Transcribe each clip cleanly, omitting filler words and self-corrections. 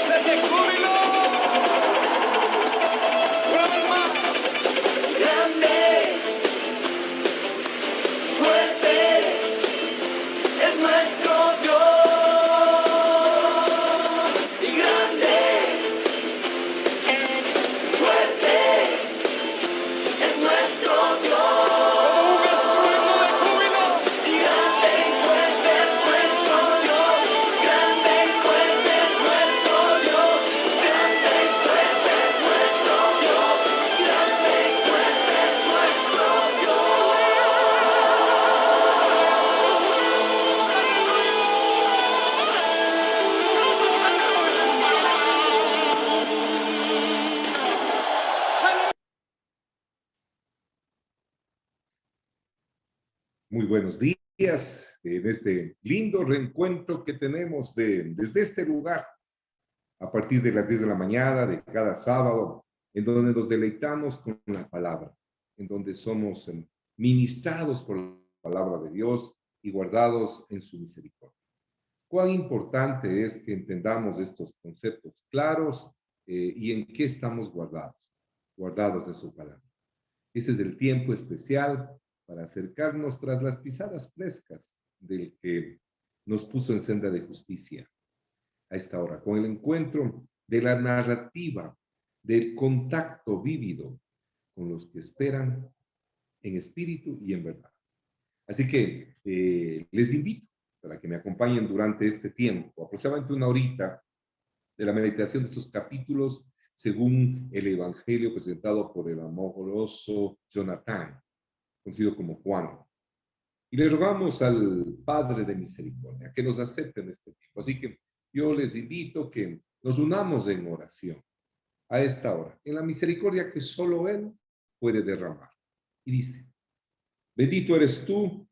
voces de júbilo. Una vez más. Grande, fuerte, es nuestro Dios. Y grande, fuerte, es nuestro Dios. Como un estruendo de júbilo. Y grande y fuerte es nuestro Dios. Grande y fuerte es nuestro Dios. Grande y fuerte es nuestro Dios. Grande y fuerte es nuestro Dios. Muy buenos días en este lindo reencuentro que tenemos desde este lugar a partir de las 10 de la mañana de cada sábado, en donde nos deleitamos con la palabra, en donde somos ministrados por la palabra de Dios y guardados en su misericordia. Cuán importante es que entendamos estos conceptos claros y en qué estamos guardados de su palabra. Este es el tiempo especial para acercarnos tras las pisadas frescas del que nos puso en senda de justicia a esta hora, con el encuentro de la narrativa, del contacto vívido con los que esperan en espíritu y en verdad. Así que les invito para que me acompañen durante este tiempo, aproximadamente una horita de la meditación de estos capítulos según el Evangelio presentado por el amoroso Jonatán, conocido como Juan. Y le rogamos al Padre de Misericordia que nos acepte en este tiempo. Así que yo les invito que nos unamos en oración a esta hora, en la misericordia que solo Él puede derramar. Y dice: bendito eres tú,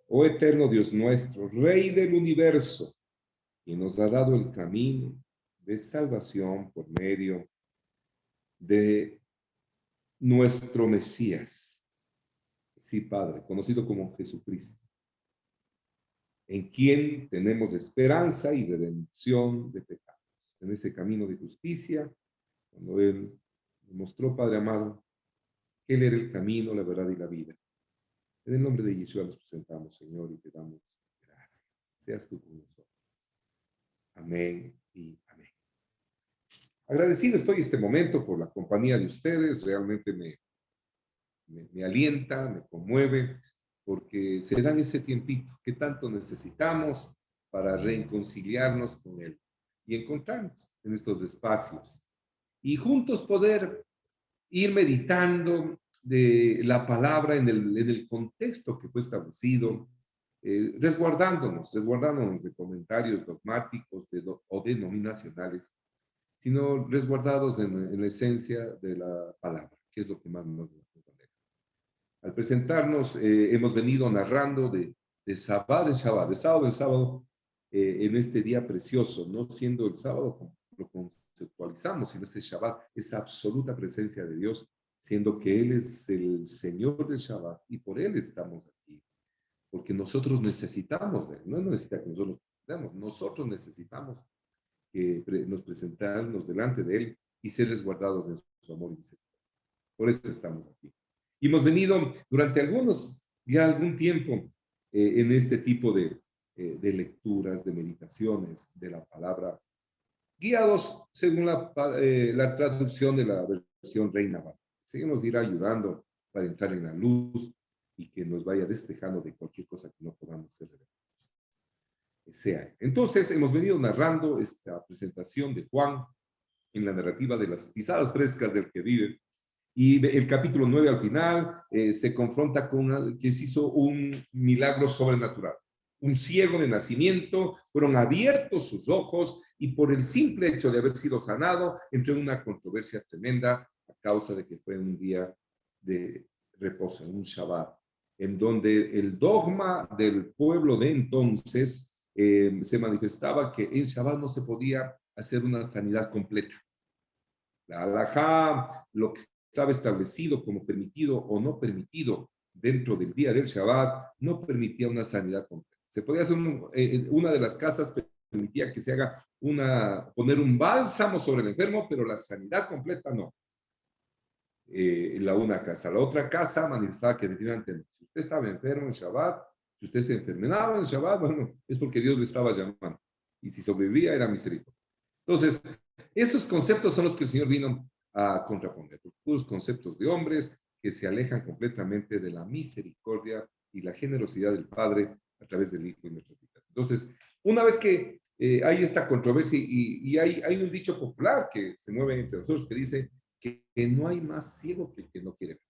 oh eterno Dios nuestro, Rey del universo, y nos ha dado el camino de salvación por medio de nuestro Mesías. Sí, Padre, conocido como Jesucristo, en quien tenemos esperanza y redención de pecados. En ese camino de justicia, cuando Él nos mostró, Padre amado, que Él era el camino, la verdad y la vida. En el nombre de Yeshua nos presentamos, Señor, y te damos gracias. Seas tú con nosotros. Amén y amén. Agradecido estoy este momento por la compañía de ustedes. Realmente me alienta, me conmueve, porque se dan ese tiempito que tanto necesitamos para reconciliarnos con Él y encontrarnos en estos espacios. Y juntos poder ir meditando de la palabra en el contexto que fue establecido, resguardándonos de comentarios dogmáticos o denominacionales, sino resguardados en la esencia de la palabra, que es lo que más nos alegra. Al presentarnos, hemos venido narrando de Shabbat en Shabbat, de sábado en sábado, en este día precioso, no siendo el sábado como lo conceptualizamos, sino este Shabbat, esa absoluta presencia de Dios, siendo que Él es el Señor del Shabbat y por Él estamos aquí, porque nosotros necesitamos de Él, no necesita que nosotros necesitamos que nos presentarnos delante de Él y ser resguardados de su amor y misericordia. Por eso estamos aquí. Y hemos venido durante algún tiempo en este tipo de lecturas, de meditaciones de la palabra, guiados según la traducción de la versión Reina Valera. Seguimos ir ayudando para entrar en la luz y que nos vaya despejando de cualquier cosa que no podamos ser relevantes. Entonces, hemos venido narrando esta presentación de Juan en la narrativa de las pisadas frescas del que vive. Y el capítulo 9 al final se confronta con que se hizo un milagro sobrenatural. Un ciego de nacimiento, fueron abiertos sus ojos y por el simple hecho de haber sido sanado, entró en una controversia tremenda a causa de que fue un día de reposo, un Shabbat, en donde el dogma del pueblo de entonces se manifestaba que en Shabbat no se podía hacer una sanidad completa. La halajá, lo que estaba establecido como permitido o no permitido dentro del día del Shabbat, no permitía una sanidad completa. Se podía hacer una de las casas, permitía que se haga poner un bálsamo sobre el enfermo, pero la sanidad completa no. Una casa. La otra casa manifestaba que definitivamente no. Si usted estaba enfermo en Shabbat, si usted se enfermaba en Shabbat, bueno, es porque Dios le estaba llamando. Y si sobrevivía, era misericordia. Entonces, esos conceptos son los que el Señor vino a contraponer. Los puros conceptos de hombres que se alejan completamente de la misericordia y la generosidad del Padre a través del Hijo y nuestras vidas. Entonces, una vez que hay esta controversia y hay un dicho popular que se mueve entre nosotros que dice que no hay más ciego que el que no quiere ver.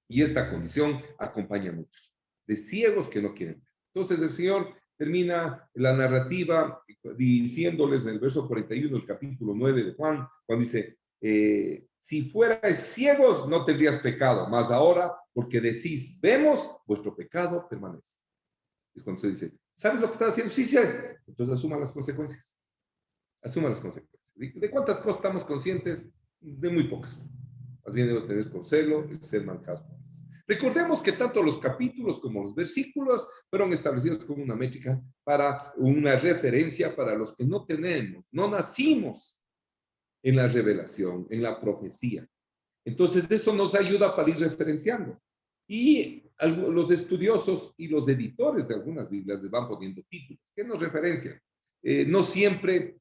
Y esta condición acompaña mucho, de ciegos que no quieren ver. Entonces el Señor termina la narrativa diciéndoles en el verso 41 del capítulo 9 de Juan, cuando dice, si fuerais ciegos no tendrías pecado, mas ahora porque decís, vemos, vuestro pecado permanece. Es cuando se dice, ¿sabes lo que estás haciendo? Sí, sí. Entonces asuma las consecuencias. Asuma las consecuencias. ¿De cuántas cosas estamos conscientes? De muy pocas. Más bien debemos tener consuelo, el ser marcados por estas. Recordemos que tanto los capítulos como los versículos fueron establecidos como una métrica para una referencia para los que no tenemos, no nacimos en la revelación, en la profecía. Entonces, eso nos ayuda para ir referenciando. Y los estudiosos y los editores de algunas Biblias les van poniendo títulos que nos referencian. No siempre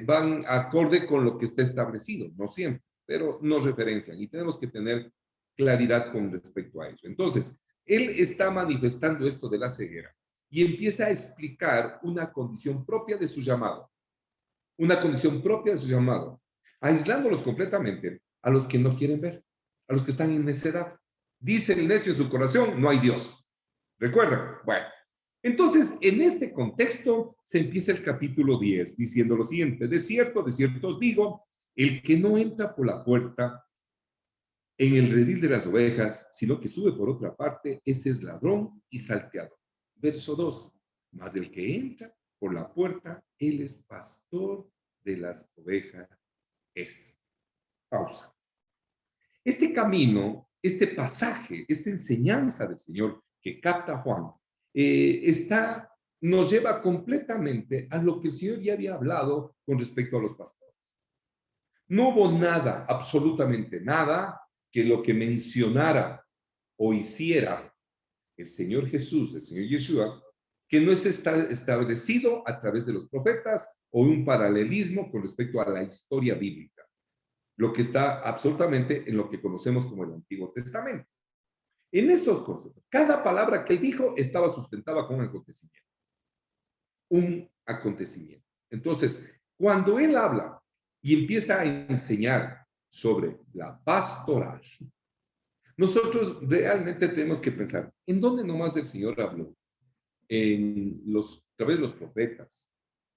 van acorde con lo que está establecido, no siempre, pero nos referencian y tenemos que tener claridad con respecto a eso. Entonces, él está manifestando esto de la ceguera y empieza a explicar una condición propia de su llamado, una condición propia de su llamado, aislándolos completamente a los que no quieren ver, a los que están en necedad. Dice el necio en su corazón, no hay Dios. ¿Recuerdan? Bueno, entonces, en este contexto se empieza el capítulo 10 diciendo lo siguiente, de cierto os digo, el que no entra por la puerta en el redil de las ovejas, sino que sube por otra parte, ese es ladrón y salteador. Verso 2, mas el que entra por la puerta, él es pastor de las ovejas, es. Pausa. Este camino, este pasaje, esta enseñanza del Señor que capta Juan, nos lleva completamente a lo que el Señor ya había hablado con respecto a los pastores. No hubo nada, absolutamente nada, que lo que mencionara o hiciera el Señor Jesús, el Señor Yeshua, que no es establecido a través de los profetas o un paralelismo con respecto a la historia bíblica, lo que está absolutamente en lo que conocemos como el Antiguo Testamento. En estos conceptos, cada palabra que él dijo estaba sustentada con un acontecimiento. Un acontecimiento. Entonces, cuando él habla y empieza a enseñar sobre la pastoral, nosotros realmente tenemos que pensar, ¿en dónde nomás el Señor habló? A través de los profetas,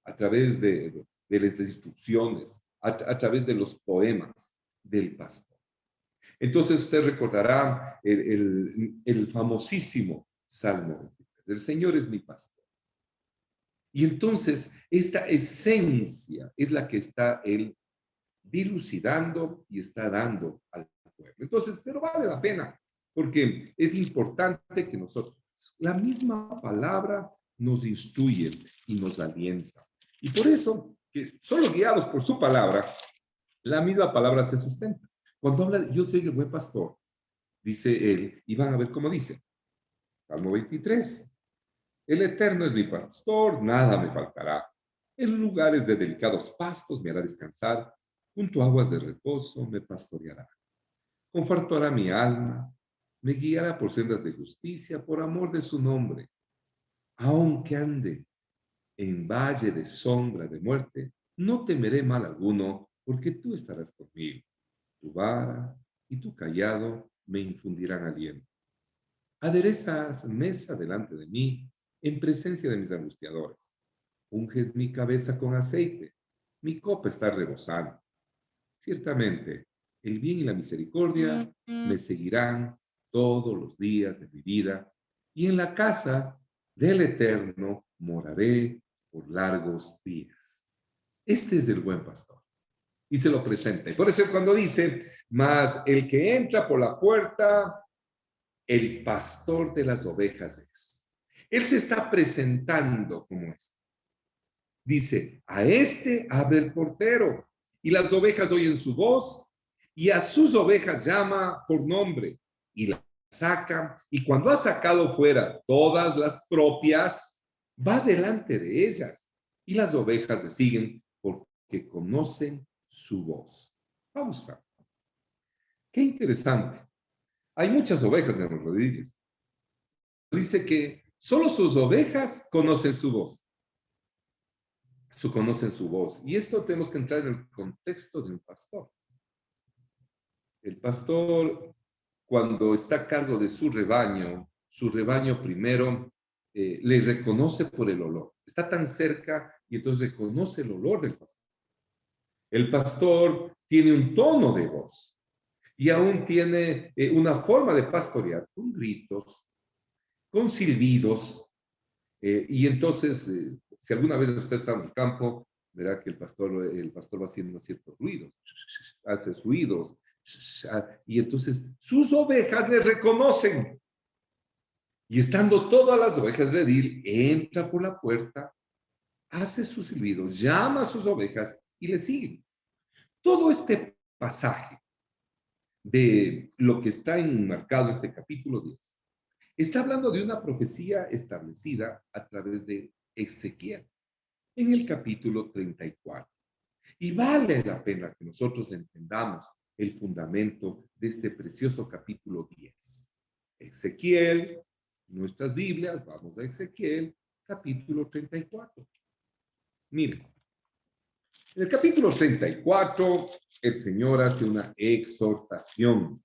a través de las instrucciones, a través de los poemas del pastor. Entonces usted recordará el famosísimo Salmo 23, el Señor es mi pastor. Y entonces esta esencia es la que está él dilucidando y está dando al pueblo. Entonces, pero vale la pena, porque es importante que nosotros, la misma palabra nos instruye y nos alienta. Y por eso, que solo guiados por su palabra, la misma palabra se sustenta. Cuando habla de yo soy el buen pastor, dice él, y van a ver cómo dice, Salmo 23, el Eterno es mi pastor, nada me faltará. En lugares de delicados pastos me hará descansar, junto a aguas de reposo me pastoreará. Confortará mi alma, me guiará por sendas de justicia, por amor de su nombre. Aunque ande en valle de sombra de muerte, no temeré mal alguno, porque tú estarás conmigo. Tu vara y tu cayado me infundirán aliento. Aderezas mesa delante de mí, en presencia de mis angustiadores. Unges mi cabeza con aceite, mi copa está rebosando. Ciertamente, el bien y la misericordia me seguirán todos los días de mi vida, y en la casa del Eterno moraré por largos días. Este es el buen pastor. Y se lo presenta. Y por eso cuando dice, mas el que entra por la puerta, el pastor de las ovejas es. Él se está presentando como es. Dice, a este abre el portero, y las ovejas oyen su voz, y a sus ovejas llama por nombre, y las saca, y cuando ha sacado fuera todas las propias, va delante de ellas, y las ovejas le siguen porque conocen su voz. Pausa. Qué interesante. Hay muchas ovejas en los rodillos. Dice que solo sus ovejas conocen su voz. Conocen su voz. Y esto tenemos que entrar en el contexto de un pastor. El pastor, cuando está a cargo de su rebaño primero le reconoce por el olor. Está tan cerca y entonces reconoce el olor del pastor. El pastor tiene un tono de voz y aún tiene una forma de pastorear con gritos, con silbidos. Y entonces, si alguna vez usted está en el campo, verá que el pastor va haciendo ciertos ruidos, hace ruidos, y entonces sus ovejas le reconocen. Y estando todas las ovejas redil, entra por la puerta, hace sus silbidos, llama a sus ovejas y le siguen. Todo este pasaje de lo que está enmarcado en este capítulo 10 está hablando de una profecía establecida a través de Ezequiel en el capítulo 34. Y vale la pena que nosotros entendamos el fundamento de este precioso capítulo 10. Ezequiel, nuestras Biblias, vamos a Ezequiel, capítulo 34. Miren, en el capítulo 34, el Señor hace una exhortación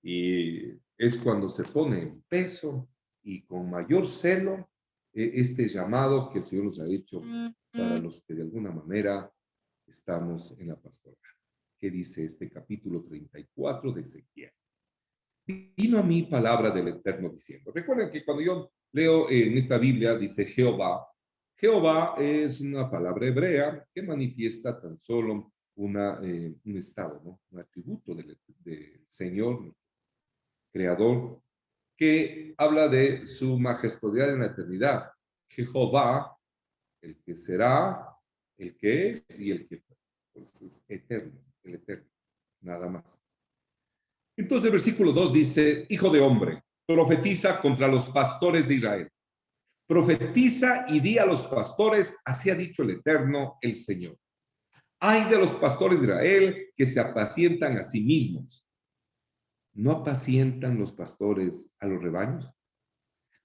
y es cuando se pone en peso y con mayor celo este llamado que el Señor nos ha hecho para los que de alguna manera estamos en la pastoral. ¿Qué dice este capítulo 34 de Ezequiel? Vino a mí palabra del Eterno diciendo. Recuerden que cuando yo leo en esta Biblia dice Jehová. Jehová es una palabra hebrea que manifiesta tan solo un estado, ¿no? Un atributo del Señor creador que habla de su majestad en la eternidad. Jehová, el que será, el que es y el que fue. Pues es eterno, el eterno, nada más. Entonces el versículo 2 dice, hijo de hombre, profetiza contra los pastores de Israel. Profetiza y di a los pastores, así ha dicho el Eterno, el Señor. Ay de los pastores de Israel que se apacientan a sí mismos. ¿No apacientan los pastores a los rebaños?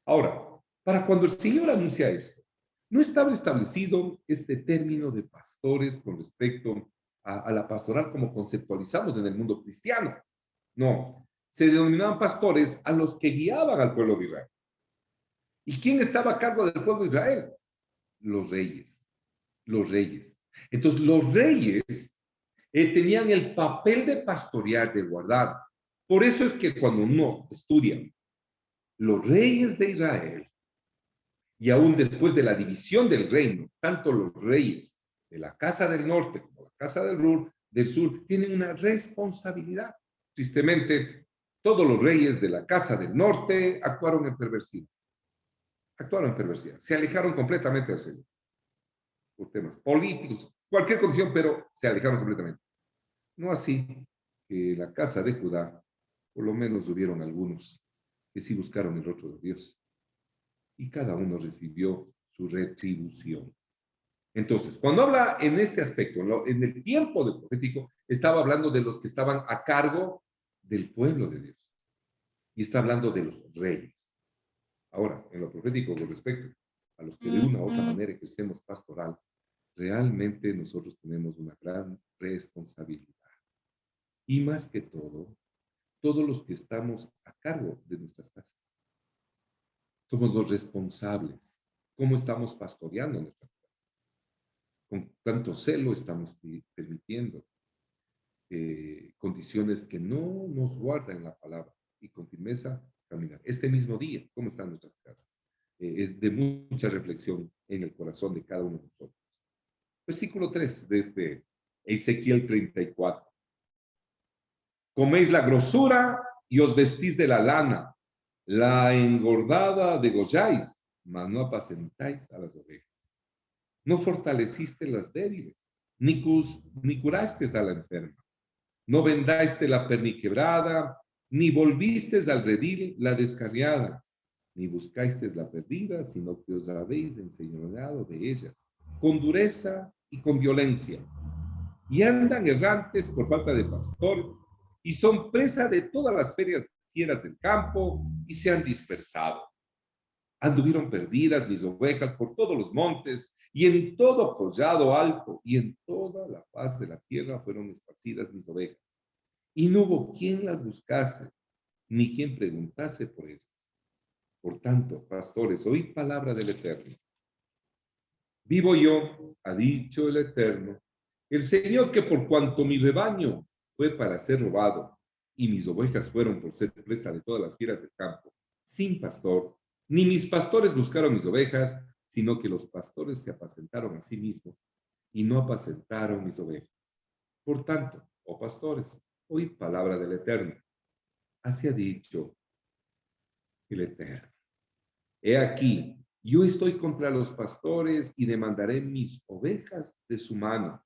Ahora, para cuando el Señor anuncia esto, no estaba establecido este término de pastores con respecto a la pastoral como conceptualizamos en el mundo cristiano. No, se denominaban pastores a los que guiaban al pueblo de Israel. ¿Y quién estaba a cargo del pueblo de Israel? Los reyes. Los reyes. Entonces, los reyes tenían el papel de pastorear, de guardar. Por eso es que cuando uno estudia los reyes de Israel, y aún después de la división del reino, tanto los reyes de la casa del norte como la casa del sur tienen una responsabilidad. Tristemente, todos los reyes de la casa del norte actuaron en perversidad. Se alejaron completamente del Señor. Por temas políticos, cualquier condición, pero se alejaron completamente. No así que la casa de Judá, por lo menos hubieron algunos que sí buscaron el rostro de Dios. Y cada uno recibió su retribución. Entonces, cuando habla en este aspecto, en el tiempo del profético, estaba hablando de los que estaban a cargo del pueblo de Dios. Y está hablando de los reyes. Ahora, en lo profético, con respecto a los que de una u otra manera ejercemos pastoral, realmente nosotros tenemos una gran responsabilidad. Y más que todo, todos los que estamos a cargo de nuestras casas. Somos los responsables. ¿Cómo estamos pastoreando nuestras casas? Con tanto celo estamos permitiendo condiciones que no nos guardan la palabra y con firmeza caminar. Este mismo día, ¿cómo están nuestras casas? Es de mucha reflexión en el corazón de cada uno de nosotros. Versículo 3 de este Ezequiel 34. Coméis la grosura y os vestís de la lana, la engordada degolláis, mas no apacentáis a las ovejas. no fortaleciste las débiles, ni curaste a la enferma. No vendaste la perniquebrada, ni volviste al redil la descarriada, ni buscasteis la perdida, sino que os habéis enseñoreado de ellas, con dureza y con violencia. Y andan errantes por falta de pastor, y son presa de todas las fieras del campo, y se han dispersado. Anduvieron perdidas mis ovejas por todos los montes, y en todo collado alto, y en toda la faz de la tierra fueron esparcidas mis ovejas. Y no hubo quien las buscase, ni quien preguntase por ellas. Por tanto, pastores, oíd palabra del Eterno. Vivo yo, ha dicho el Eterno, el Señor, que por cuanto mi rebaño fue para ser robado, y mis ovejas fueron por ser presa de todas las fieras del campo, sin pastor, ni mis pastores buscaron mis ovejas, sino que los pastores se apacentaron a sí mismos, y no apacentaron mis ovejas. Por tanto, oh pastores, oíd palabra del Eterno. Así ha dicho el Eterno. He aquí, yo estoy contra los pastores y demandaré mis ovejas de su mano,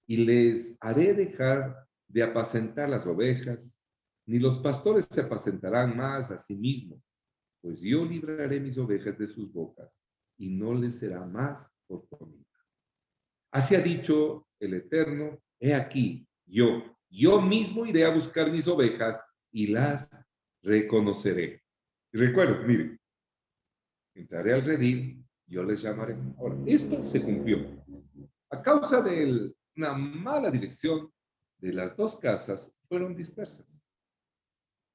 y les haré dejar de apacentar las ovejas, ni los pastores se apacentarán más a sí mismos, pues yo libraré mis ovejas de sus bocas, y no les será más por comida. Así ha dicho el Eterno, he aquí, yo mismo iré a buscar mis ovejas y las reconoceré. Y recuerden, miren, entraré al redil, yo les llamaré. Ahora, esto se cumplió. A causa de una mala dirección de las dos casas, fueron dispersas.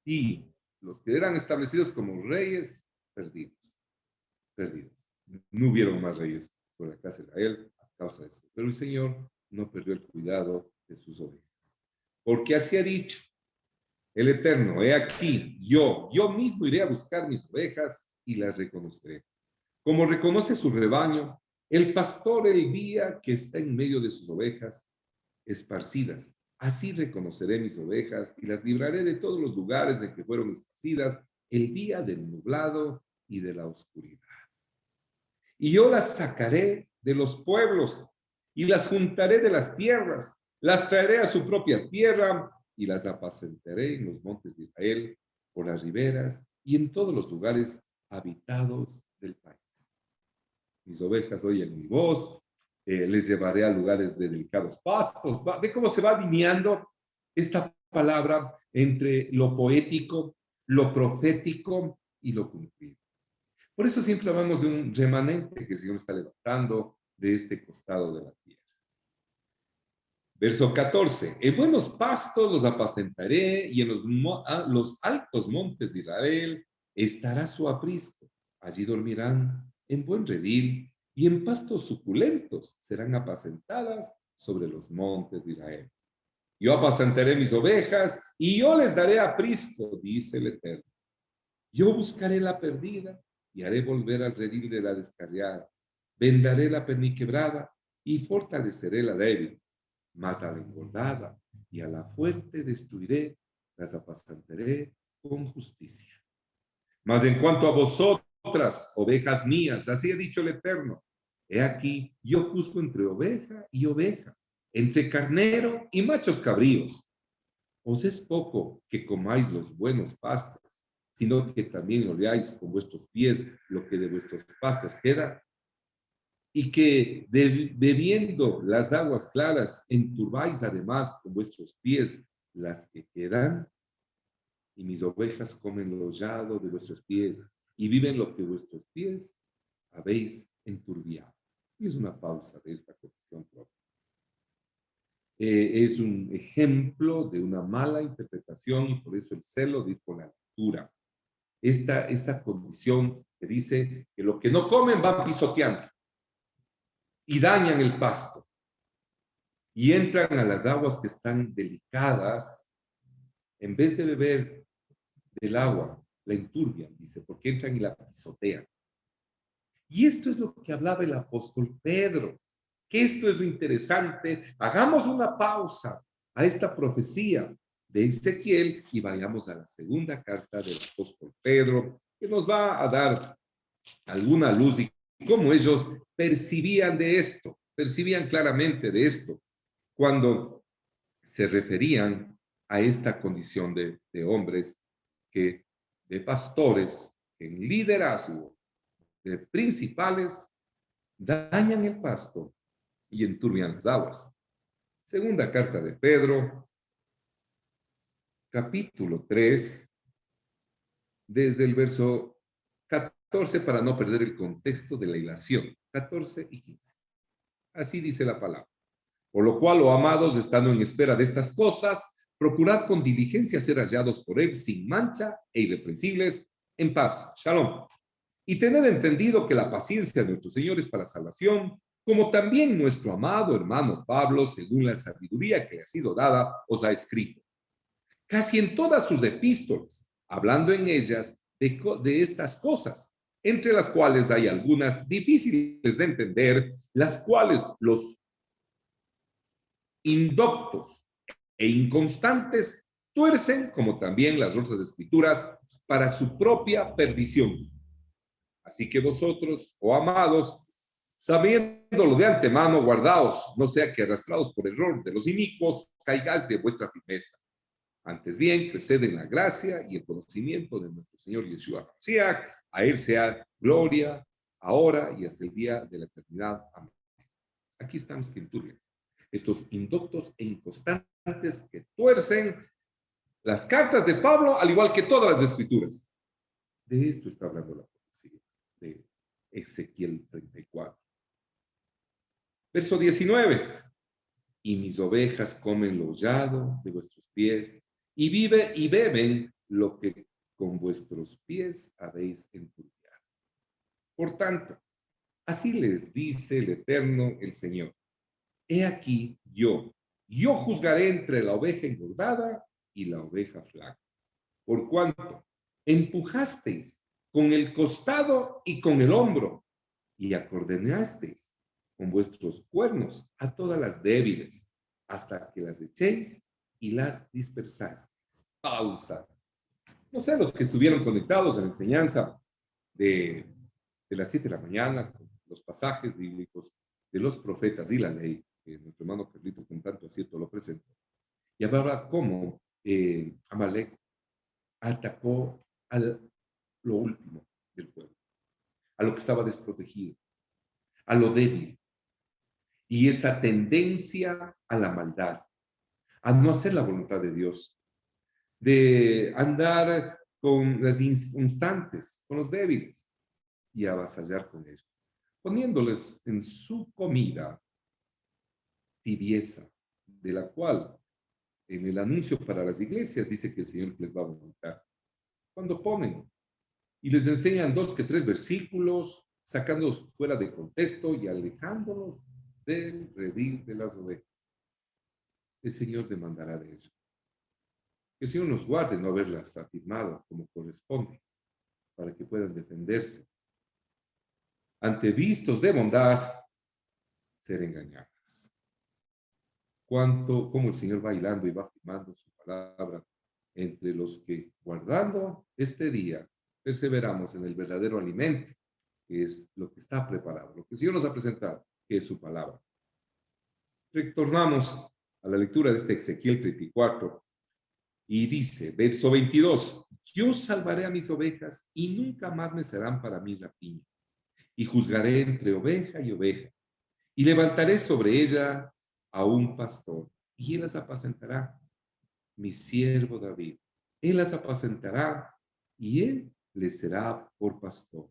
Y los que eran establecidos como reyes, perdidos. No hubieron más reyes sobre la casa de Israel a causa de eso. Pero el Señor no perdió el cuidado de sus ovejas. Porque así ha dicho el Eterno, he aquí, yo mismo iré a buscar mis ovejas y las reconoceré. Como reconoce su rebaño, el pastor el día que está en medio de sus ovejas esparcidas. Así reconoceré mis ovejas y las libraré de todos los lugares de que fueron esparcidas el día del nublado y de la oscuridad. Y yo las sacaré de los pueblos y las juntaré de las tierras, las traeré a su propia tierra y las apacentaré en los montes de Israel, por las riberas y en todos los lugares habitados del país. Mis ovejas oyen mi voz, les llevaré a lugares de delicados pastos. Ve cómo se va alineando esta palabra entre lo poético, lo profético y lo cumplido. Por eso siempre hablamos de un remanente que el Señor está levantando de este costado de la tierra. Verso 14. En buenos pastos los apacentaré y en los altos montes de Israel estará su aprisco. Allí dormirán en buen redil y en pastos suculentos serán apacentadas sobre los montes de Israel. Yo apacentaré mis ovejas y yo les daré aprisco, dice el Eterno. Yo buscaré la perdida y haré volver al redil de la descarriada. Vendaré la perniquebrada y fortaleceré la débil. Mas a la engordada y a la fuerte destruiré, las apacentaré con justicia. Mas en cuanto a vosotras, ovejas mías, así ha dicho el Eterno, he aquí, yo juzgo entre oveja y oveja, entre carnero y machos cabríos. Os es poco que comáis los buenos pastos, sino que también oleáis con vuestros pies lo que de vuestros pastos queda, y que bebiendo las aguas claras enturbáis además con vuestros pies las que quedan, y mis ovejas comen lo hollado de vuestros pies y viven lo que vuestros pies habéis enturbiado. Y es una pausa de esta condición propia. Es un ejemplo de una mala interpretación y por eso el celo dijo la lectura. Esta condición que dice que lo que no comen van pisoteando y dañan el pasto y entran a las aguas que están delicadas, en vez de beber del agua, la enturbian, dice, porque entran y la pisotean. Y esto es lo que hablaba el apóstol Pedro, que esto es lo interesante. Hagamos una pausa a esta profecía de Ezequiel y vayamos a la segunda carta del apóstol Pedro, que nos va a dar alguna luz y cómo ellos percibían de esto, percibían claramente de esto, cuando se referían a esta condición de hombres que, de pastores, en liderazgo, de principales, dañan el pasto y enturbian las aguas. Segunda carta de Pedro, capítulo 3, desde el verso 14, para no perder el contexto de la ilación, 14 y 15. Así dice la palabra. Por lo cual, oh amados, estando en espera de estas cosas, procurad con diligencia ser hallados por él sin mancha e irreprensibles, en paz. Shalom. Y tened entendido que la paciencia de nuestro Señor es para salvación, como también nuestro amado hermano Pablo, según la sabiduría que le ha sido dada, os ha escrito. Casi en todas sus epístolas, hablando en ellas de estas cosas, entre las cuales hay algunas difíciles de entender, las cuales los indoctos e inconstantes tuercen, como también las otras escrituras, para su propia perdición. Así que vosotros, oh amados, sabiéndolo de antemano, guardaos, no sea que arrastrados por error de los inicuos, caigáis de vuestra firmeza. Antes bien, creced en la gracia y el conocimiento de nuestro Señor Yeshua Mashiach. A él sea gloria, ahora y hasta el día de la eternidad. Amén. Aquí estamos que enturbian. Estos indoctos e inconstantes que tuercen las cartas de Pablo, al igual que todas las escrituras. De esto está hablando la profecía de Ezequiel 34. Verso 19. Y mis ovejas comen lo hollado de vuestros pies, y vive y beben lo que con vuestros pies habéis enturbiado. Por tanto, así les dice el Eterno, el Señor. He aquí yo juzgaré entre la oveja engordada y la oveja flaca. Por cuanto empujasteis con el costado y con el hombro, y acordenasteis con vuestros cuernos a todas las débiles, hasta que las echéis y las dispersasteis. Pausa. No sé, los que estuvieron conectados a la enseñanza de, de las 7 de la mañana, con los pasajes bíblicos de los profetas y la ley, que nuestro hermano Carlito con tanto acierto lo presentó. Y hablaba cómo Amalek atacó a lo último del pueblo, a lo que estaba desprotegido, a lo débil. Y esa tendencia a la maldad, a no hacer la voluntad de Dios, de andar con las instantes, con los débiles, y avasallar con ellos, poniéndoles en su comida tibieza, de la cual en el anuncio para las iglesias dice que el Señor les va a vomitar. Cuando ponen y les enseñan 2 que 3 versículos, sacándolos fuera de contexto y alejándolos del redil de las ovejas. El Señor demandará de ellos. Que el Señor nos guarde no haberlas afirmado como corresponde, para que puedan defenderse ante vistos de bondad, ser engañadas. Cómo el Señor va hilando y va afirmando su palabra entre los que, guardando este día, perseveramos en el verdadero alimento, que es lo que está preparado, lo que el Señor nos ha presentado, que es su palabra. Retornamos a la lectura de este Ezequiel 34 y dice, verso 22, yo salvaré a mis ovejas y nunca más me serán para mí rapiña, y juzgaré entre oveja y oveja, y levantaré sobre ella a un pastor, y él las apacentará, mi siervo David. Él las apacentará, y él les será por pastor.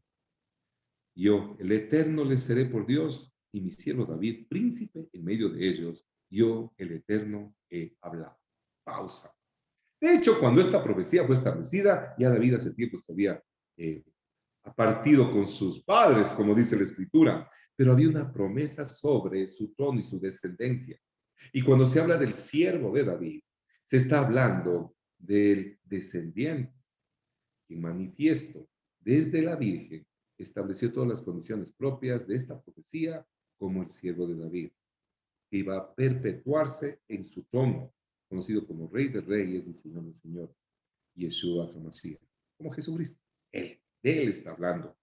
Yo, el Eterno, les seré por Dios, y mi siervo David, príncipe en medio de ellos. Yo, el Eterno, he hablado. Pausa. De hecho, cuando esta profecía fue establecida, ya David hace tiempo que había partido con sus padres, como dice la Escritura, pero había una promesa sobre su trono y su descendencia. Y cuando se habla del siervo de David, se está hablando del descendiente, que manifiesto desde la Virgen estableció todas las condiciones propias de esta profecía como el siervo de David, que iba a perpetuarse en su trono, conocido como Rey de Reyes y Señor de Señor, Yeshua HaMashiach, como Jesucristo. De él está hablando.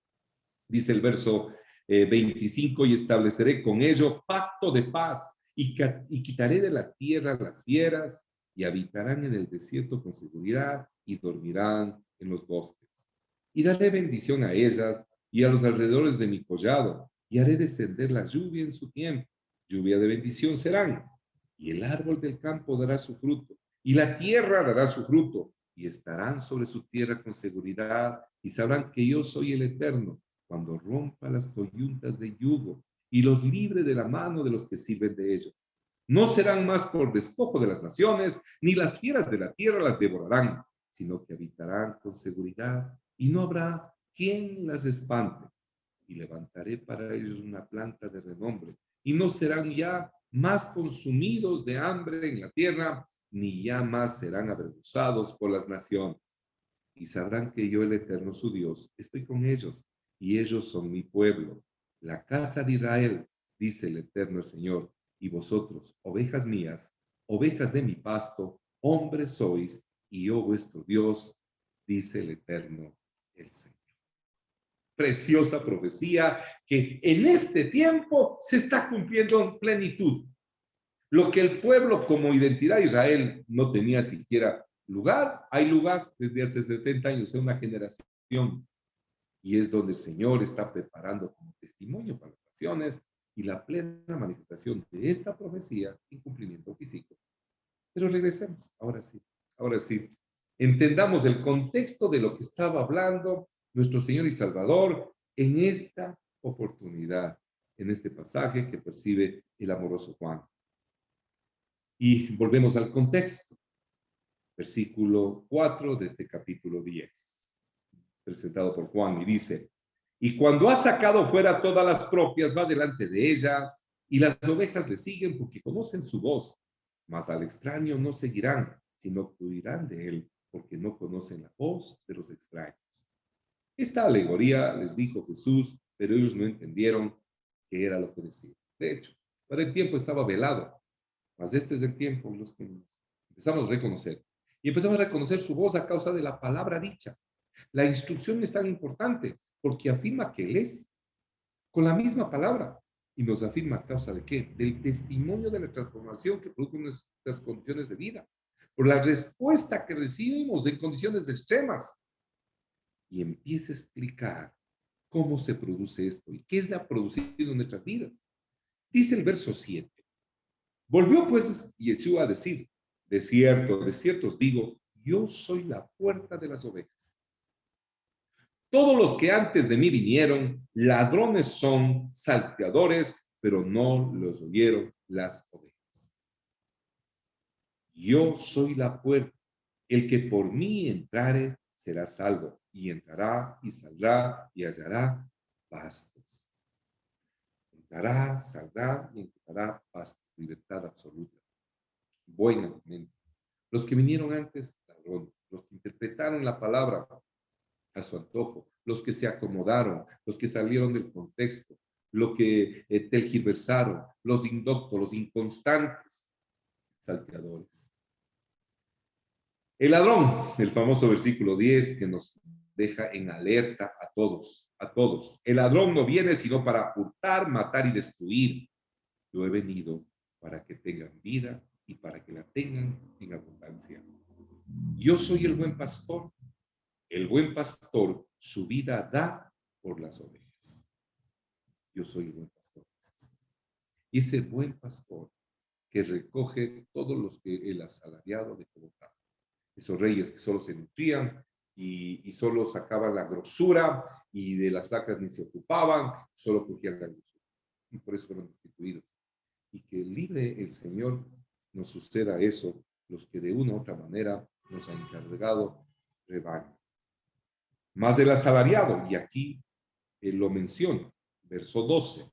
Dice el verso 25, y estableceré con ello pacto de paz y quitaré de la tierra las fieras y habitarán en el desierto con seguridad y dormirán en los bosques. Y daré bendición a ellas y a los alrededores de mi collado y haré descender la lluvia en su tiempo. Lluvia de bendición serán. Y el árbol del campo dará su fruto y la tierra dará su fruto y estarán sobre su tierra con seguridad y sabrán que yo soy el Eterno cuando rompa las coyuntas de yugo y los libre de la mano de los que sirven de ellos. No serán más por despojo de las naciones, ni las fieras de la tierra las devorarán, sino que habitarán con seguridad y no habrá quien las espante. Y levantaré para ellos una planta de renombre y no serán ya más consumidos de hambre en la tierra, ni ya más serán avergonzados por las naciones. Y sabrán que yo, el Eterno su Dios, estoy con ellos y ellos son mi pueblo, la casa de Israel, dice el Eterno el Señor. Y vosotros, ovejas mías, ovejas de mi pasto, hombres sois, y yo vuestro Dios, dice el Eterno el Señor. Preciosa profecía que en este tiempo se está cumpliendo en plenitud. Lo que el pueblo como identidad de Israel no tenía siquiera lugar, hay lugar desde hace 70 años, en una generación. Y es donde el Señor está preparando como testimonio para las naciones y la plena manifestación de esta profecía en cumplimiento físico. Pero regresemos, ahora sí. Entendamos el contexto de lo que estaba hablando nuestro Señor y Salvador en esta oportunidad, en este pasaje que percibe el amoroso Juan. Y volvemos al contexto. Versículo 4 de este capítulo 10, presentado por Juan, y dice: y cuando ha sacado fuera todas las propias, va delante de ellas, y las ovejas le siguen porque conocen su voz. Mas al extraño no seguirán, sino que huirán de él, porque no conocen la voz de los extraños. Esta alegoría les dijo Jesús, pero ellos no entendieron qué era lo que decía. De hecho, para el tiempo estaba velado, mas este es el tiempo en los que nos empezamos a reconocer. Y empezamos a reconocer su voz a causa de la palabra dicha. La instrucción es tan importante porque afirma que Él es con la misma palabra y nos afirma a causa de qué? Del testimonio de la transformación que produjo nuestras condiciones de vida, por la respuesta que recibimos en condiciones extremas. Y empieza a explicar cómo se produce esto y qué es la producido en nuestras vidas. Dice el verso 7. Volvió pues Yeshua a decir: de cierto os digo, yo soy la puerta de las ovejas. Todos los que antes de mí vinieron, ladrones son, salteadores, pero no los oyeron las ovejas. Yo soy la puerta. El que por mí entrare será salvo, y entrará y saldrá y hallará pastos. Entrará, saldrá y encontrará pastos, libertad absoluta. Buen alimento. Los que vinieron antes, ladrones. Los que interpretaron la palabra a su antojo, los que se acomodaron, los que salieron del contexto, los que tergiversaron, los indoctos, los inconstantes, salteadores. El ladrón, el famoso versículo 10 que nos deja en alerta a todos, a todos. El ladrón no viene sino para hurtar, matar y destruir. Yo he venido para que tengan vida y para que la tengan en abundancia. Yo soy el buen pastor. El buen pastor su vida da por las ovejas. Yo soy el buen pastor. Y ese buen pastor que recoge todos los que el asalariado dejó botar. Esos reyes que solo se nutrían y solo sacaban la grosura y de las vacas ni se ocupaban, solo cogían la grosura. Y por eso fueron destituidos. Y que libre el Señor nos suceda eso, los que de una u otra manera nos han encargado rebaño. Más del asalariado, y aquí lo menciona, verso 12,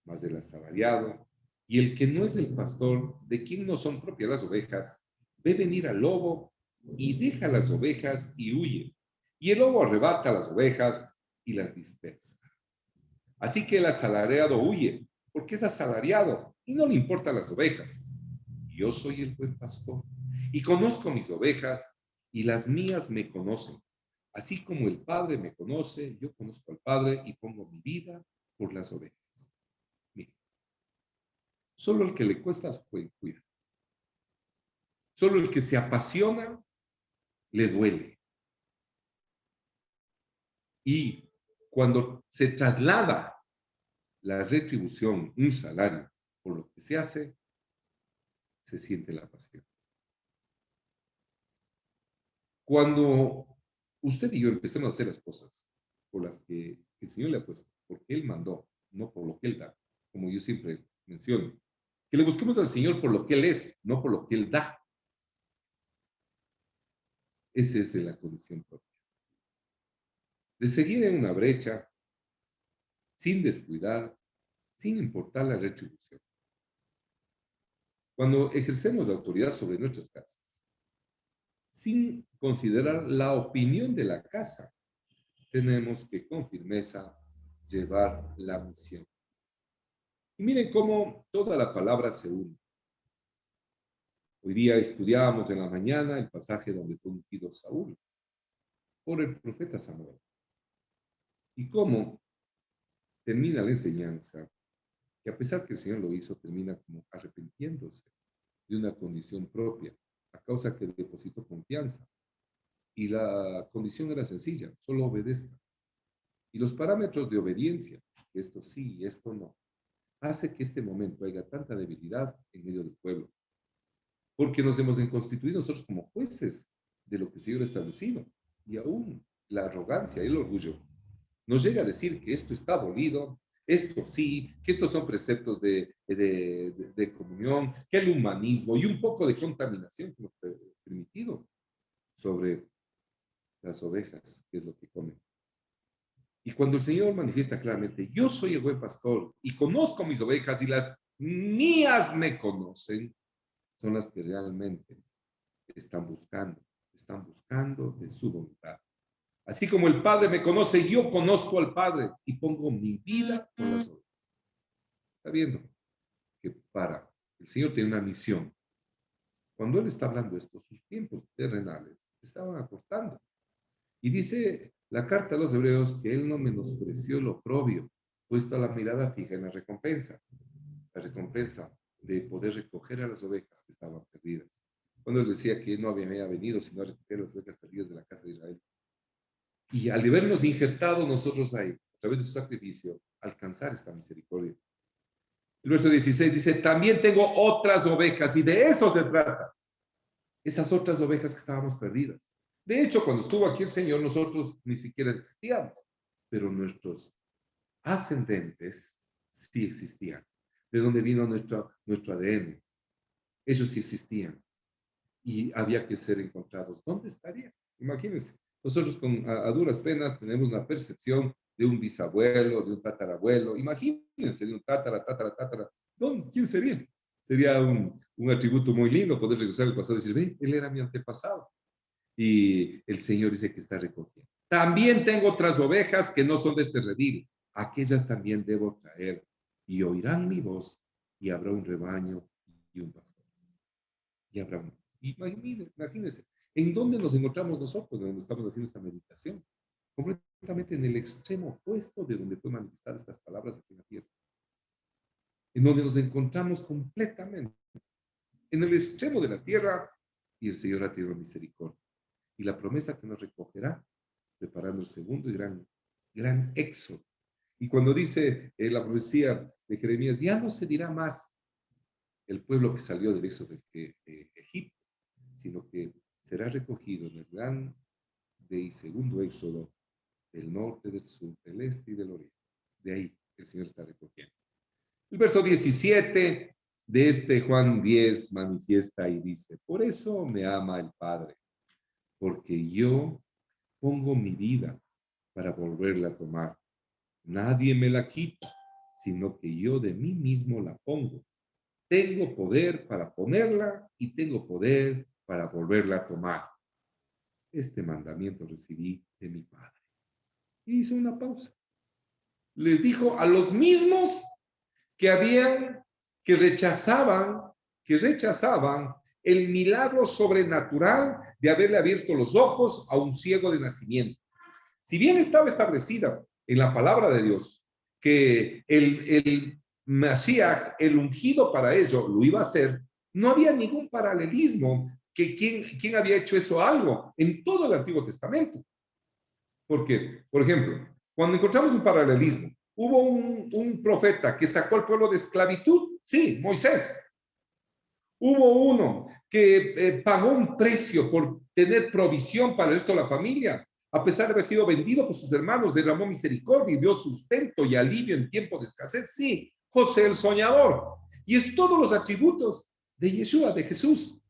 más del asalariado, y el que no es el pastor, de quien no son propias las ovejas, ve venir al lobo y deja las ovejas y huye, y el lobo arrebata las ovejas y las dispersa. Así que el asalariado huye, porque es asalariado y no le importan las ovejas. Yo soy el buen pastor y conozco mis ovejas y las mías me conocen. Así como el Padre me conoce, yo conozco al Padre y pongo mi vida por las ovejas. Mire, solo el que le cuesta cuida. Solo el que se apasiona le duele. Y cuando se traslada la retribución, un salario, por lo que se hace, se siente la pasión. Cuando usted y yo empecemos a hacer las cosas por las que el Señor le ha puesto, porque Él mandó, no por lo que Él da, como yo siempre menciono, que le busquemos al Señor por lo que Él es, no por lo que Él da. Esa es la condición propia. De seguir en una brecha, sin descuidar, sin importar la retribución. Cuando ejercemos la autoridad sobre nuestras casas, sin considerar la opinión de la casa, tenemos que con firmeza llevar la misión. Y miren cómo toda la palabra se une. Hoy día estudiábamos en la mañana el pasaje donde fue ungido Saúl por el profeta Samuel. Y cómo termina la enseñanza, que a pesar que el Señor lo hizo, termina como arrepintiéndose de una condición propia, a causa que depositó confianza. Y la condición era sencilla, solo obedezca. Y los parámetros de obediencia, esto sí y esto no, hace que este momento haya tanta debilidad en medio del pueblo. Porque nos hemos constituido nosotros como jueces de lo que el Señor ha establecido. Y aún la arrogancia y el orgullo nos llega a decir que esto está abolido, esto sí, que estos son preceptos de comunión, que el humanismo y un poco de contaminación que hemos permitido sobre las ovejas, que es lo que comen. Y cuando el Señor manifiesta claramente, yo soy el buen pastor y conozco mis ovejas y las mías me conocen, son las que realmente están buscando de su voluntad. Así como el Padre me conoce, yo conozco al Padre y pongo mi vida por las ovejas. Sabiendo que para el Señor tiene una misión. Cuando Él está hablando esto, sus tiempos terrenales estaban acortando. Y dice la carta a los hebreos que Él no menospreció lo oprobio, puesto a la mirada fija en la recompensa de poder recoger a las ovejas que estaban perdidas. Cuando Él decía que no había venido sino a recoger las ovejas perdidas de la casa de Israel. Y al habernos injertado nosotros ahí, a través de su sacrificio, alcanzar esta misericordia. El verso 16 dice, también tengo otras ovejas, y de eso se trata. Esas otras ovejas que estábamos perdidas. De hecho, cuando estuvo aquí el Señor, nosotros ni siquiera existíamos, pero nuestros ascendentes sí existían. ¿De dónde vino nuestro ADN? Ellos sí existían. Y había que ser encontrados. ¿Dónde estarían? Imagínense. Nosotros a duras penas tenemos una percepción de un bisabuelo, de un tatarabuelo. Imagínense, de un tatara. ¿Quién sería? Sería un atributo muy lindo poder regresar al pasado y decir, ve, él era mi antepasado. Y el Señor dice que está recogiendo. También tengo otras ovejas que no son de este redil. Aquellas también debo traer. Y oirán mi voz y habrá un rebaño y un pastor. Y habrá un... Imagínense. ¿En dónde nos encontramos nosotros donde estamos haciendo esta meditación? Completamente en el extremo opuesto de donde fue manifestar estas palabras aquí en la tierra. En donde nos encontramos completamente en el extremo de la tierra y el Señor ha tenido misericordia. Y la promesa que nos recogerá preparando el segundo y gran éxodo. Y cuando dice la profecía de Jeremías, ya no se dirá más el pueblo que salió del éxodo de Egipto, sino que será recogido en el gran y segundo éxodo del norte, del sur, del este y del oriente. De ahí el Señor está recogiendo. El verso 17 de este Juan 10 manifiesta y dice, por eso me ama el Padre, porque yo pongo mi vida para volverla a tomar. Nadie me la quita, sino que yo de mí mismo la pongo. Tengo poder para ponerla y tengo poder para volverla a tomar. Este mandamiento recibí de mi Padre. Y hizo una pausa. Les dijo a los mismos que rechazaban el milagro sobrenatural de haberle abierto los ojos a un ciego de nacimiento. Si bien estaba establecida en la palabra de Dios que el Mashiach, el ungido para ello, lo iba a hacer, no había ningún paralelismo que quién había hecho eso algo en todo el Antiguo Testamento. Porque, por ejemplo, cuando encontramos un paralelismo, hubo un profeta que sacó al pueblo de esclavitud, sí, Moisés. Hubo uno que pagó un precio por tener provisión para el resto de la familia. A pesar de haber sido vendido por sus hermanos, derramó misericordia y dio sustento y alivio en tiempo de escasez. Sí, José el soñador. Y es todos los atributos de Yeshua, de Jesús.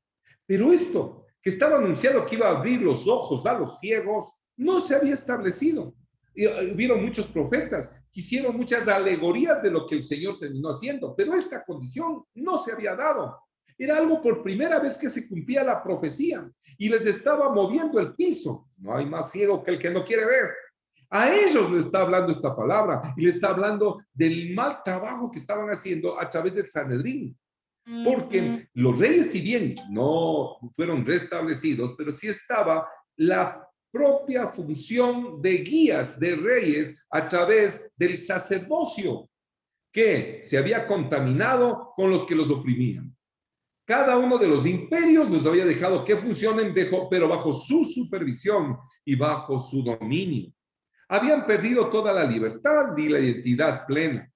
Pero esto, que estaba anunciado que iba a abrir los ojos a los ciegos, no se había establecido. Y hubieron muchos profetas que hicieron muchas alegorías de lo que el Señor terminó haciendo, pero esta condición no se había dado. Era algo por primera vez que se cumplía la profecía y les estaba moviendo el piso. No hay más ciego que el que no quiere ver. A ellos les está hablando esta palabra y les está hablando del mal trabajo que estaban haciendo a través del Sanedrín. Porque los reyes, si bien no fueron restablecidos, pero sí estaba la propia función de guías de reyes a través del sacerdocio, que se había contaminado con los que los oprimían. Cada uno de los imperios los había dejado que funcionen, pero bajo su supervisión y bajo su dominio. Habían perdido toda la libertad y la identidad plena.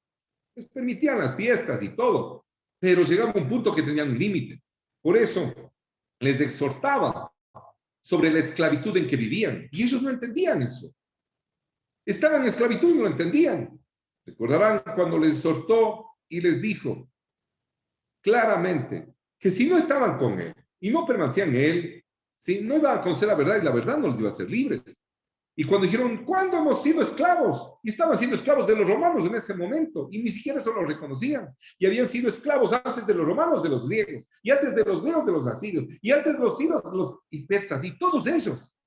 Les permitían las fiestas y todo, pero llegaba un punto que tenían un límite. Por eso les exhortaba sobre la esclavitud en que vivían, y ellos no entendían eso. Estaban en esclavitud y no lo entendían. Recordarán cuando les exhortó y les dijo claramente que si no estaban con él y no permanecían en él, ¿sí? No iban a conocer la verdad y la verdad no los iba a hacer libres. Y cuando dijeron, ¿cuándo hemos sido esclavos? Y estaban siendo esclavos de los romanos en ese momento, y ni siquiera eso lo reconocían. Y habían sido esclavos antes de los romanos, de los griegos, y antes de los griegos, de los asirios, y antes de los sirios, los y persas, y todos ellos.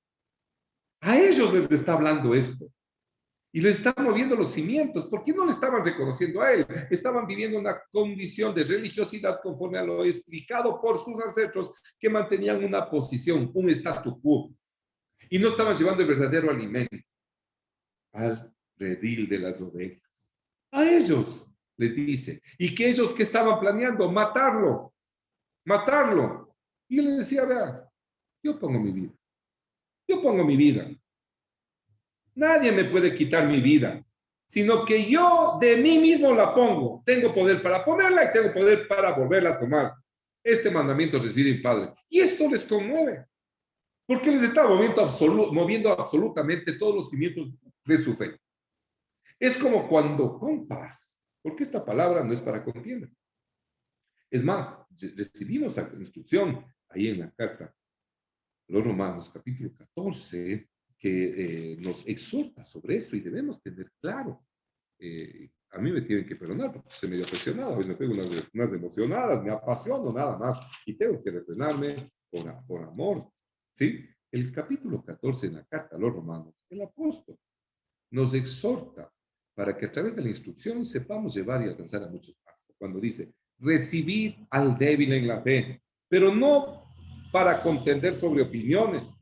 A ellos les está hablando esto. Y les están moviendo los cimientos, porque no le estaban reconociendo a él. Estaban viviendo una condición de religiosidad conforme a lo explicado por sus ancestros, que mantenían una posición, un statu quo. Y no estaban llevando el verdadero alimento al redil de las ovejas. A ellos les dice. Y que ellos que estaban planeando matarlo. Y él les decía, vea, yo pongo mi vida. Yo pongo mi vida. Nadie me puede quitar mi vida, sino que yo de mí mismo la pongo. Tengo poder para ponerla y tengo poder para volverla a tomar. Este mandamiento reside en Padre. Y esto les conmueve. Porque les está moviendo absolutamente todos los cimientos de su fe. Es como cuando compras, porque esta palabra no es para contienda. Es más, recibimos la instrucción ahí en la carta a los Romanos, capítulo 14, que nos exhorta sobre eso y debemos tener claro. A mí me tienen que perdonar porque estoy medio apasionado, hoy me pego unas emocionadas, me apasiono nada más y tengo que refrenarme por amor. ¿Sí? El capítulo 14 en la carta a los Romanos, el apóstol nos exhorta para que a través de la instrucción sepamos llevar y alcanzar a muchos más. Cuando dice, recibid al débil en la fe, pero no para contender sobre opiniones,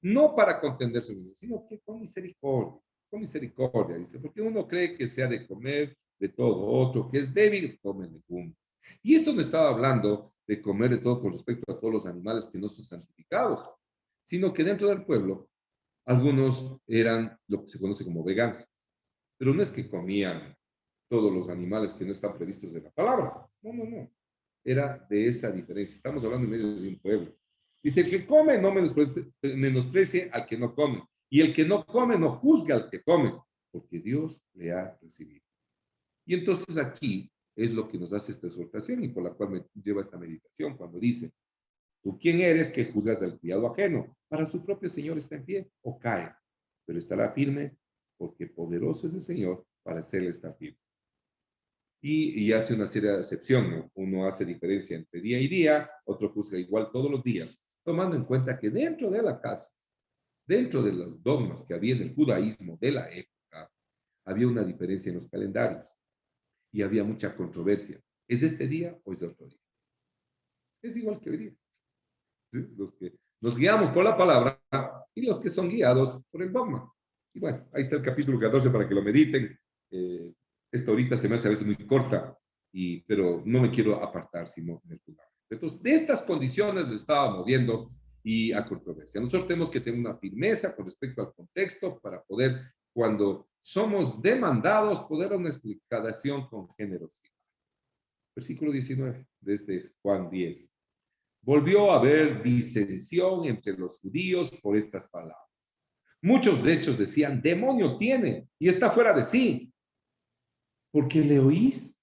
no para contender sobre opiniones, sino que con misericordia, dice, porque uno cree que se ha de comer de todo, otro que es débil, come legumbres. Y esto no estaba hablando de comer de todo con respecto a todos los animales que no son santificados, sino que dentro del pueblo algunos eran lo que se conoce como veganos, pero no es que comían todos los animales que no están previstos de la palabra. No. Era de esa diferencia. Estamos hablando en medio de un pueblo. Dice, el que come no menosprecie al que no come. Y el que no come no juzga al que come, porque Dios le ha recibido. Y entonces aquí es lo que nos hace esta exhortación y por la cual me lleva esta meditación cuando dice, ¿tú quién eres que juzgas al criado ajeno? Para su propio Señor está en pie o cae, pero estará firme porque poderoso es el Señor para hacerle estar firme. Y hace una seria excepción, ¿no? Uno hace diferencia entre día y día, otro juzga igual todos los días, tomando en cuenta que dentro de la casa, dentro de los dogmas que había en el judaísmo de la época, había una diferencia en los calendarios y había mucha controversia. ¿Es este día o es otro día? Es igual que hoy día. ¿Sí? Los que nos guiamos por la palabra y los que son guiados por el dogma. Y bueno, ahí está el capítulo 14 para que lo mediten. Eh, esta ahorita se me hace a veces muy corta, pero no me quiero apartar sino en el fundamento. Entonces, de estas condiciones le estaba moviendo y a controversia. Nosotros tenemos que tener una firmeza con respecto al contexto para poder, cuando somos demandados, poder dar una explicación con generosidad. Versículo 19, desde Juan 10. Volvió a haber disensión entre los judíos por estas palabras. Muchos de ellos decían, demonio tiene y está fuera de sí. Porque le oís,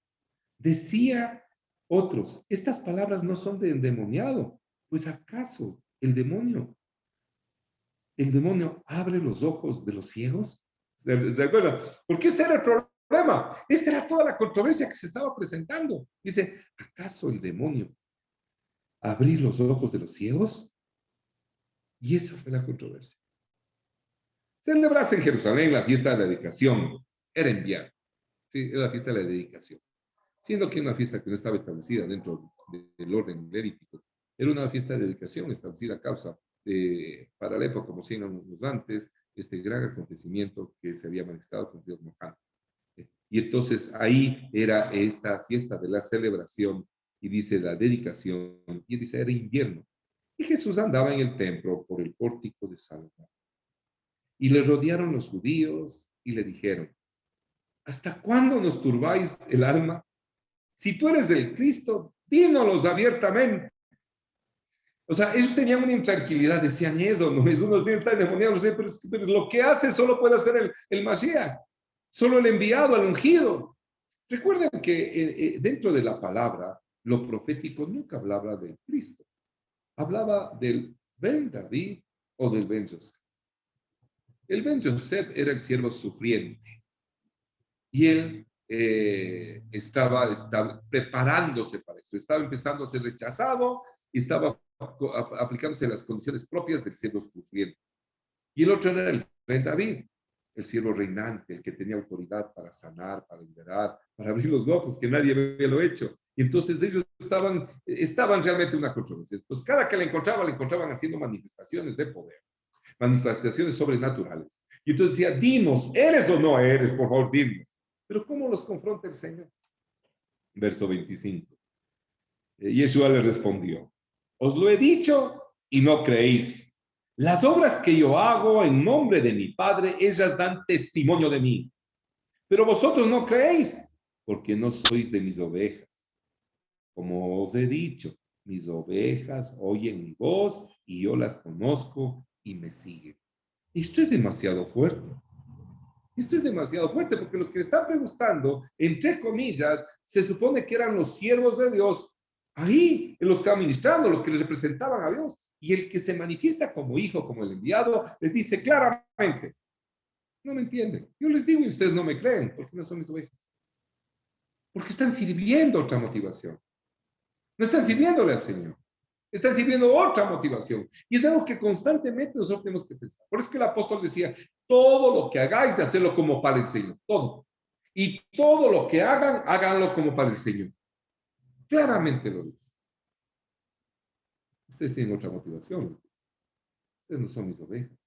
decía otros, estas palabras no son de endemoniado. Pues acaso el demonio abre los ojos de los ciegos. ¿Se acuerdan? Porque este era el problema. Esta era toda la controversia que se estaba presentando. Dice, ¿acaso el demonio abrir los ojos de los ciegos? Y esa fue la controversia. Celebrarse en Jerusalén la fiesta de la dedicación era enviar. Sí, era la fiesta de la dedicación. Siendo que una fiesta que no estaba establecida dentro del orden levítico, era una fiesta de dedicación establecida a causa para la época, como 100 años antes, este gran acontecimiento que se había manifestado con Dios Mohammed. Y entonces ahí era esta fiesta de la celebración, y dice la dedicación, y dice era invierno. Y Jesús andaba en el templo por el pórtico de Salomón. Y le rodearon los judíos y le dijeron, ¿hasta cuándo nos turbáis el alma? Si tú eres del Cristo, dínoslos abiertamente. O sea, ellos tenían una intranquilidad, decían eso, ¿no? Es unos días está endemoniado, pero lo que hace solo puede hacer el Mashiach, solo el enviado, el ungido. Recuerden que dentro de la palabra, lo profético nunca hablaba del Cristo, hablaba del Ben David o del Ben Yosef. El Ben Yosef era el siervo sufriente y él estaba preparándose para eso, estaba empezando a ser rechazado y estaba aplicándose las condiciones propias del siervo sufriente. Y el otro era el Ben David, el siervo reinante, el que tenía autoridad para sanar, para liberar, para abrir los ojos, que nadie había lo hecho. Y entonces ellos estaban realmente en una controversia. Entonces cada que le encontraban haciendo manifestaciones de poder, manifestaciones sobrenaturales. Y entonces decía, dinos, ¿eres o no eres? Por favor, dinos. Pero ¿cómo los confronta el Señor? Verso 25. Yeshua le respondió, os lo he dicho y no creéis. Las obras que yo hago en nombre de mi Padre, ellas dan testimonio de mí. Pero vosotros no creéis, porque no sois de mis ovejas. Como os he dicho, mis ovejas oyen mi voz y yo las conozco y me siguen. Esto es demasiado fuerte. Esto es demasiado fuerte porque los que le están preguntando, entre comillas, se supone que eran los siervos de Dios, ahí, los que estaban ministrando, los que les representaban a Dios. Y el que se manifiesta como hijo, como el enviado, les dice claramente, no me entienden. Yo les digo y ustedes no me creen, porque no son mis ovejas. Porque están sirviendo otra motivación. No están sirviéndole al Señor. Están sirviendo otra motivación. Y es algo que constantemente nosotros tenemos que pensar. Por eso que el apóstol decía, todo lo que hagáis, hacerlo como para el Señor. Todo. Y todo lo que hagan, háganlo como para el Señor. Claramente lo dice. Ustedes tienen otra motivación. Ustedes no son mis ovejas.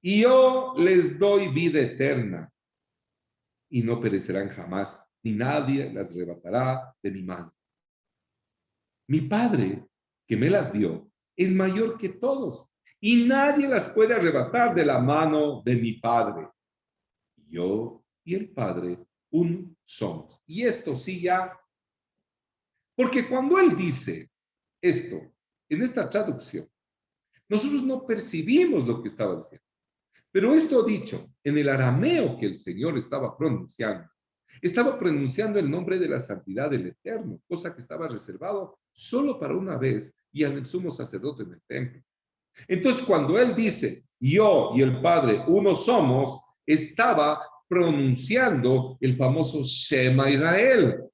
Y yo les doy vida eterna. Y no perecerán jamás. Ni nadie las arrebatará de mi mano. Mi Padre, que me las dio, es mayor que todos, y nadie las puede arrebatar de la mano de mi Padre. Yo y el Padre, uno somos. Y esto sí ya, porque cuando Él dice esto, en esta traducción, nosotros no percibimos lo que estaba diciendo. Pero esto dicho en el arameo que el Señor estaba pronunciando el nombre de la santidad del Eterno, cosa que estaba reservado solo para una vez y al sumo sacerdote en el templo. Entonces, cuando él dice, yo y el Padre uno somos, estaba pronunciando el famoso Shema Israel.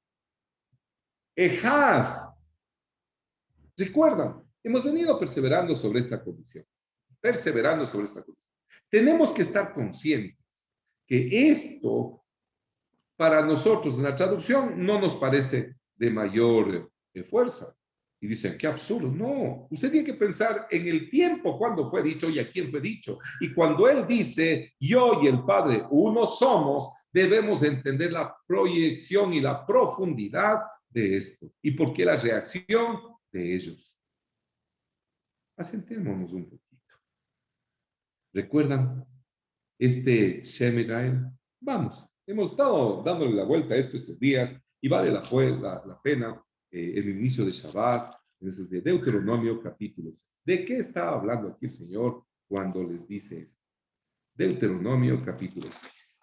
Ejad. Recuerdan, hemos venido perseverando sobre esta condición. Tenemos que estar conscientes que esto para nosotros en la traducción no nos parece de mayor fuerza. Y dicen, qué absurdo. No, usted tiene que pensar en el tiempo cuando fue dicho y a quién fue dicho. Y cuando él dice, yo y el Padre uno somos, debemos entender la proyección y la profundidad de esto. ¿Y por qué la reacción de ellos? Asentémonos un poquito. ¿Recuerdan este Shem Israel? Vamos, hemos estado dándole la vuelta a esto estos días y vale la pena el inicio de Shabbat, de Deuteronomio capítulo 6. ¿De qué está hablando aquí el Señor cuando les dice esto? Deuteronomio capítulo 6.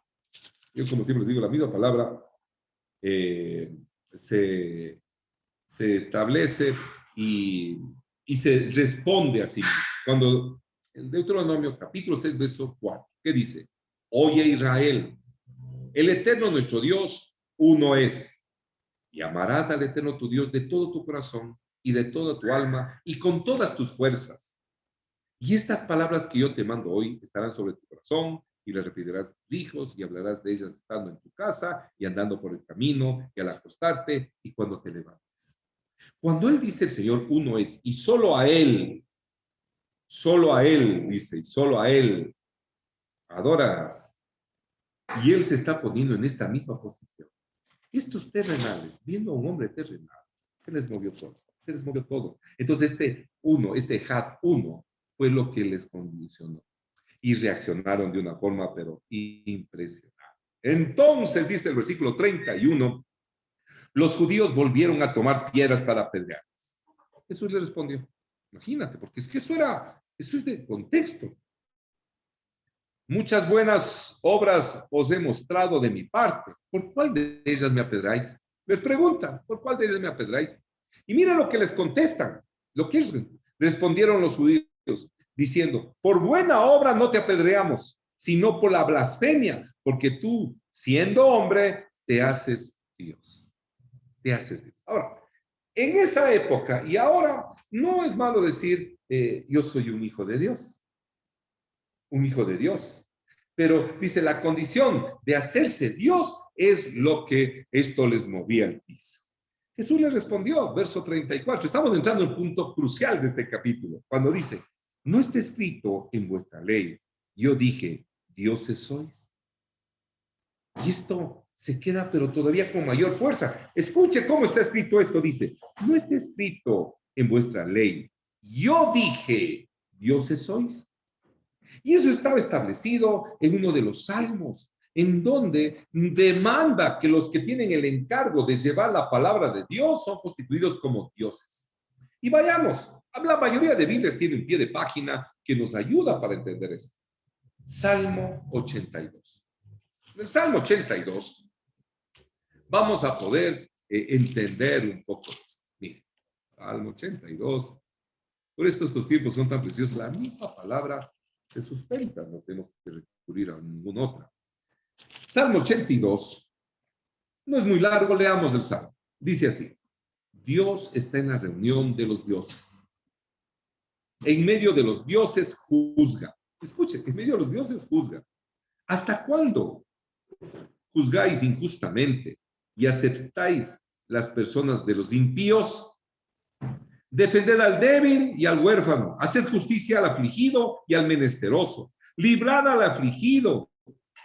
Yo, como siempre les digo, la misma palabra se establece y se responde así. Cuando el Deuteronomio capítulo 6, verso 4, ¿qué dice? Oye Israel, el Eterno nuestro Dios, uno es. Y amarás al Eterno tu Dios de todo tu corazón y de toda tu alma y con todas tus fuerzas. Y estas palabras que yo te mando hoy estarán sobre tu corazón y las repetirás a tus hijos y hablarás de ellas estando en tu casa y andando por el camino y al acostarte y cuando te levantes. Cuando él dice el Señor uno es y solo a él, dice, y solo a él adorarás. Y él se está poniendo en esta misma posición. Estos terrenales, viendo a un hombre terrenal, se les movió todo, se les movió todo. Entonces este Had uno, fue lo que les condicionó. Y reaccionaron de una forma, pero impresionante. Entonces, dice el versículo 31, los judíos volvieron a tomar piedras para apedrearles. Jesús le respondió, imagínate, porque es que eso es de contexto. Muchas buenas obras os he mostrado de mi parte. ¿Por cuál de ellas me apedráis? Les preguntan, ¿por cuál de ellas me apedráis? Y mira lo que les contestan. Lo que respondieron los judíos, diciendo, por buena obra no te apedreamos, sino por la blasfemia, porque tú, siendo hombre, te haces Dios. Te haces Dios. Ahora, en esa época y ahora, no es malo decir, yo soy un hijo de Dios. Un hijo de Dios. Pero dice, la condición de hacerse Dios es lo que esto les movía al piso. Jesús le respondió, verso 34. Estamos entrando en un punto crucial de este capítulo, cuando dice, no está escrito en vuestra ley. Yo dije, dioses sois. Y esto se queda, pero todavía con mayor fuerza. Escuche cómo está escrito esto. Dice, no está escrito en vuestra ley. Yo dije, dioses sois. Y eso estaba establecido en uno de los salmos, en donde demanda que los que tienen el encargo de llevar la palabra de Dios son constituidos como dioses. Y vayamos, la mayoría de Biblias tienen pie de página que nos ayuda para entender esto. Salmo 82. En el Salmo 82 vamos a poder entender un poco esto. Miren, Salmo 82. Por esto estos tiempos son tan preciosos. La misma palabra se sustenta, no tenemos que recurrir a ninguna otra. Salmo 82, no es muy largo, leamos el Salmo. Dice así, Dios está en la reunión de los dioses. En medio de los dioses juzga. Escuchen, en medio de los dioses juzga. ¿Hasta cuándo juzgáis injustamente y aceptáis las personas de los impíos? Defended al débil y al huérfano, haced justicia al afligido y al menesteroso, librad al afligido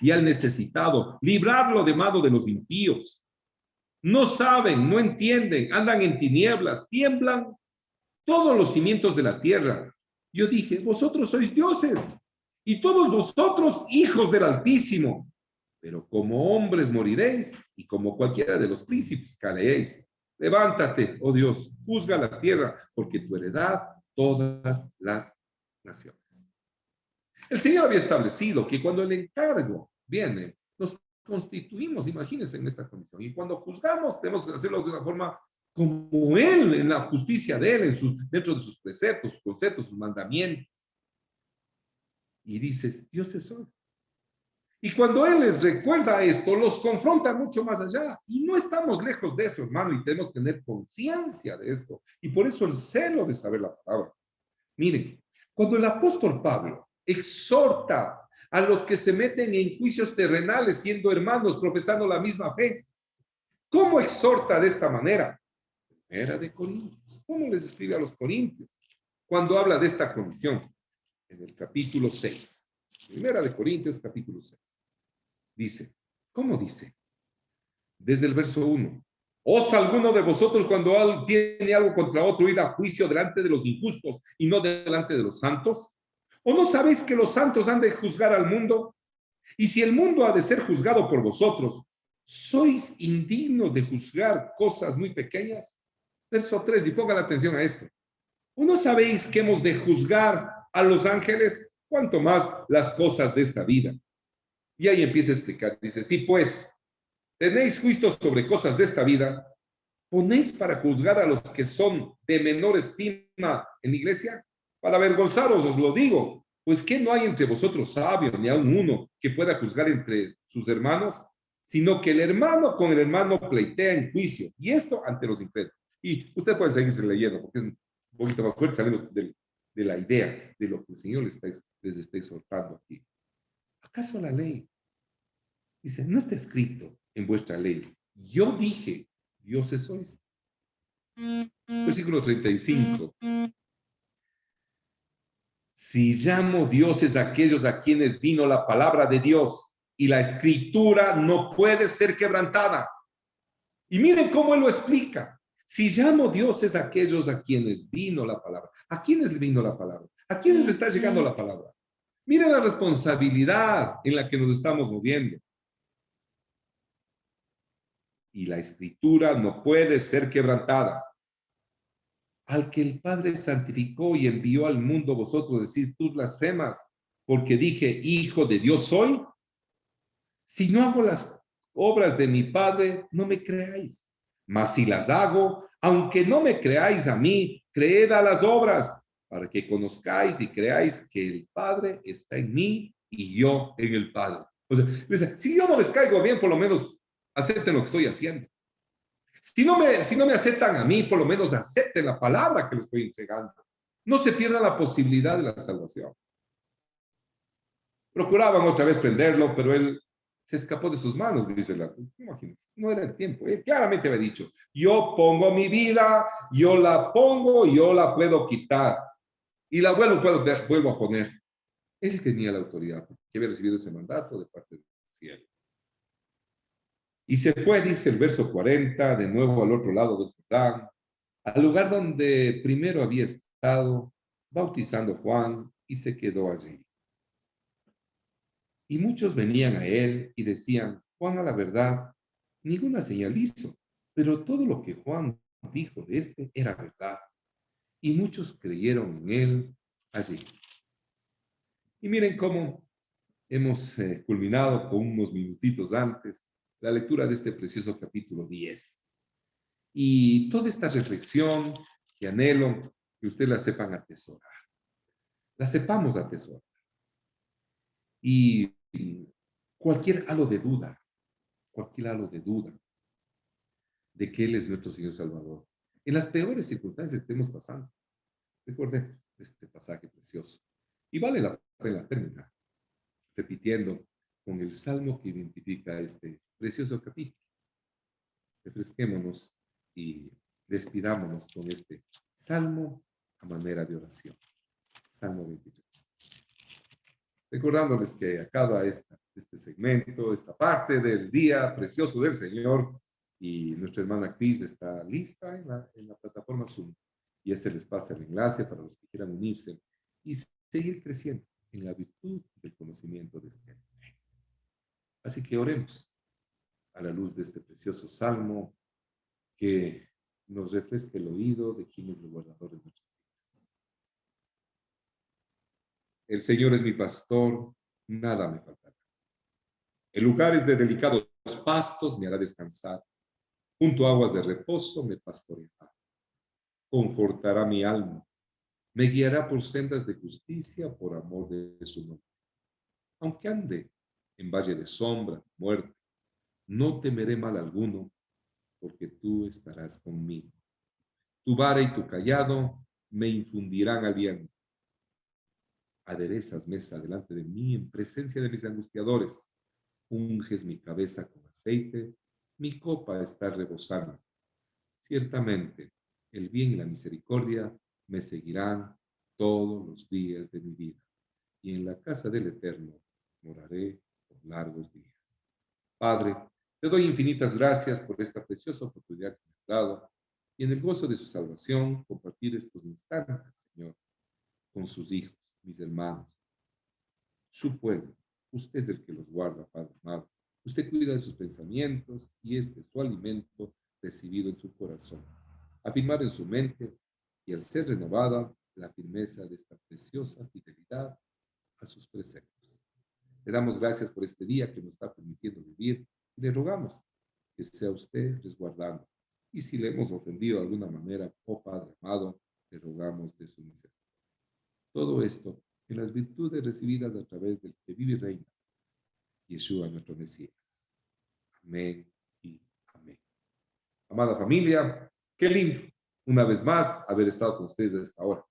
y al necesitado, librarlo de mano de los impíos. No saben, no entienden, andan en tinieblas, tiemblan todos los cimientos de la tierra. Yo dije, vosotros sois dioses y todos vosotros hijos del Altísimo, pero como hombres moriréis y como cualquiera de los príncipes caeréis. Levántate, oh Dios, juzga la tierra, porque tu heredad todas las naciones. El Señor había establecido que cuando el encargo viene, nos constituimos, imagínense, en esta condición. Y cuando juzgamos, tenemos que hacerlo de una forma como Él, en la justicia de Él, dentro de sus preceptos, sus conceptos, sus mandamientos. Y dices, Dios es hoy. Y cuando Él les recuerda esto, los confronta mucho más allá. Y no estamos lejos de eso, hermano, y tenemos que tener conciencia de esto. Y por eso el celo de saber la palabra. Miren, cuando el apóstol Pablo exhorta a los que se meten en juicios terrenales siendo hermanos, profesando la misma fe, ¿cómo exhorta de esta manera? Primera de Corintios. ¿Cómo les escribe a los corintios? Cuando habla de esta comisión, en el capítulo 6. Primera de Corintios, capítulo 6. Dice, ¿cómo dice? Desde el verso 1. ¿Osa alguno de vosotros cuando tiene algo contra otro ir a juicio delante de los injustos y no delante de los santos? ¿O no sabéis que los santos han de juzgar al mundo? Y si el mundo ha de ser juzgado por vosotros, ¿sois indignos de juzgar cosas muy pequeñas? Verso 3, y pongan atención a esto. ¿O no sabéis que hemos de juzgar a los ángeles? Cuanto más las cosas de esta vida. Y ahí empieza a explicar. Dice, sí, pues, tenéis juicios sobre cosas de esta vida, ¿ponéis para juzgar a los que son de menor estima en la iglesia? Para avergonzaros os lo digo, pues que no hay entre vosotros sabio, ni aun uno que pueda juzgar entre sus hermanos, sino que el hermano con el hermano pleitea en juicio, y esto ante los incrédulos. Y usted puede seguirse leyendo, porque es un poquito más fuerte, sabemos de la idea de lo que el Señor les está exhortando aquí. ¿Acaso la ley? Dice, no está escrito en vuestra ley. Yo dije, dioses sois. Versículo 35. Si llamo dioses a aquellos a quienes vino la palabra de Dios y la escritura no puede ser quebrantada. Y miren cómo él lo explica. Si llamo dioses a aquellos a quienes vino la palabra. ¿A quiénes vino la palabra? ¿A quiénes le está llegando la palabra? Miren la responsabilidad en la que nos estamos moviendo. Y la escritura no puede ser quebrantada. Al que el Padre santificó y envió al mundo, vosotros decís, tú blasfemas, porque dije, hijo de Dios soy. Si no hago las obras de mi Padre, no me creáis. Mas si las hago, aunque no me creáis a mí, creed a las obras, para que conozcáis y creáis que el Padre está en mí y yo en el Padre. O sea, dice, si yo no les caigo bien, por lo menos acepten lo que estoy haciendo. Si no me aceptan a mí, por lo menos acepten la palabra que les estoy entregando. No se pierda la posibilidad de la salvación. Procuraban otra vez prenderlo, pero él se escapó de sus manos, dice la. Imagínense, no era el tiempo. Él claramente había dicho, yo pongo mi vida, yo la pongo, yo la puedo quitar. Y la vuelvo a poner. Él tenía la autoridad, porque había recibido ese mandato de parte del cielo. Y se fue, dice el verso 40, de nuevo al otro lado del Jordán, al lugar donde primero había estado bautizando Juan, y se quedó allí. Y muchos venían a él y decían, Juan, a la verdad, ninguna señal hizo, pero todo lo que Juan dijo de este era verdad. Y muchos creyeron en él allí. Y miren cómo hemos culminado con unos minutitos antes la lectura de este precioso capítulo 10. Y toda esta reflexión que anhelo que ustedes la sepan atesorar. La sepamos atesorar. Y cualquier halo de duda de que Él es nuestro Señor Salvador. En las peores circunstancias que estemos pasando, recordemos este pasaje precioso. Y vale la pena terminar repitiendo con el salmo que identifica este precioso capítulo. Refresquémonos y despidámonos con este salmo a manera de oración. Salmo 23. Recordándoles que acaba este segmento, esta parte del día precioso del Señor, y nuestra hermana Cris está lista en la plataforma Zoom, y ese les pasa el enlace para los que quieran unirse y seguir creciendo en la virtud del conocimiento de este año. Así que oremos a la luz de este precioso salmo que nos refresque el oído de quien es el guardador de nuestras vidas. El Señor es mi pastor, nada me faltará. En lugares de delicados pastos me hará descansar. Junto a aguas de reposo me pastoreará. Confortará mi alma. Me guiará por sendas de justicia por amor de su nombre. Aunque ande en valle de sombra, muerte, no temeré mal alguno, porque tú estarás conmigo. Tu vara y tu cayado me infundirán aliento. Aderezas mesa delante de mí en presencia de mis angustiadores. Unges mi cabeza con aceite, mi copa está rebosando. Ciertamente, el bien y la misericordia me seguirán todos los días de mi vida, y en la casa del Eterno moraré por largos días. Padre, te doy infinitas gracias por esta preciosa oportunidad que me has dado y en el gozo de su salvación compartir estos instantes, Señor, con sus hijos, mis hermanos, su pueblo. Usted es el que los guarda, Padre amado. Usted cuida de sus pensamientos y este es su alimento recibido en su corazón. Afirmar en su mente y al ser renovada la firmeza de esta preciosa fidelidad a sus preceptos. Le damos gracias por este día que nos está permitiendo vivir y le rogamos que sea usted resguardando. Y si le hemos ofendido de alguna manera, oh Padre amado, le rogamos de su misericordia. Todo esto en las virtudes recibidas a través del que vive y reina, Yeshua nuestro Mesías. Amén y amén. Amada familia, qué lindo una vez más haber estado con ustedes a esta hora.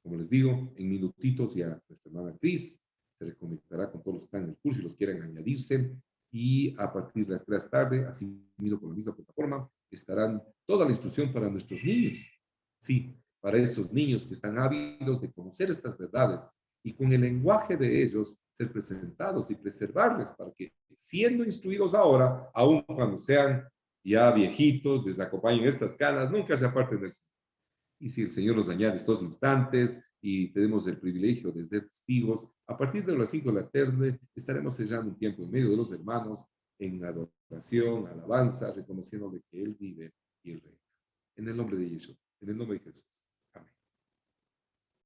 Como les digo, en minutitos ya nuestra hermana Cris se reconectará con todos los que están en el curso y los quieran añadirse. Y a partir de las 3 de la tarde, así mismo con la misma plataforma, estarán toda la instrucción para nuestros niños. Sí, para esos niños que están ávidos de conocer estas verdades y con el lenguaje de ellos ser presentados y preservarles para que, siendo instruidos ahora, aun cuando sean ya viejitos, les acompañen estas canas, nunca se aparten del Señor. Y si el Señor nos añade estos instantes y tenemos el privilegio de ser testigos, a partir de las 5 de la tarde estaremos sellando un tiempo en medio de los hermanos en adoración, alabanza, reconociendo que Él vive y Él reina. En el nombre de Jesús, en el nombre de Jesús.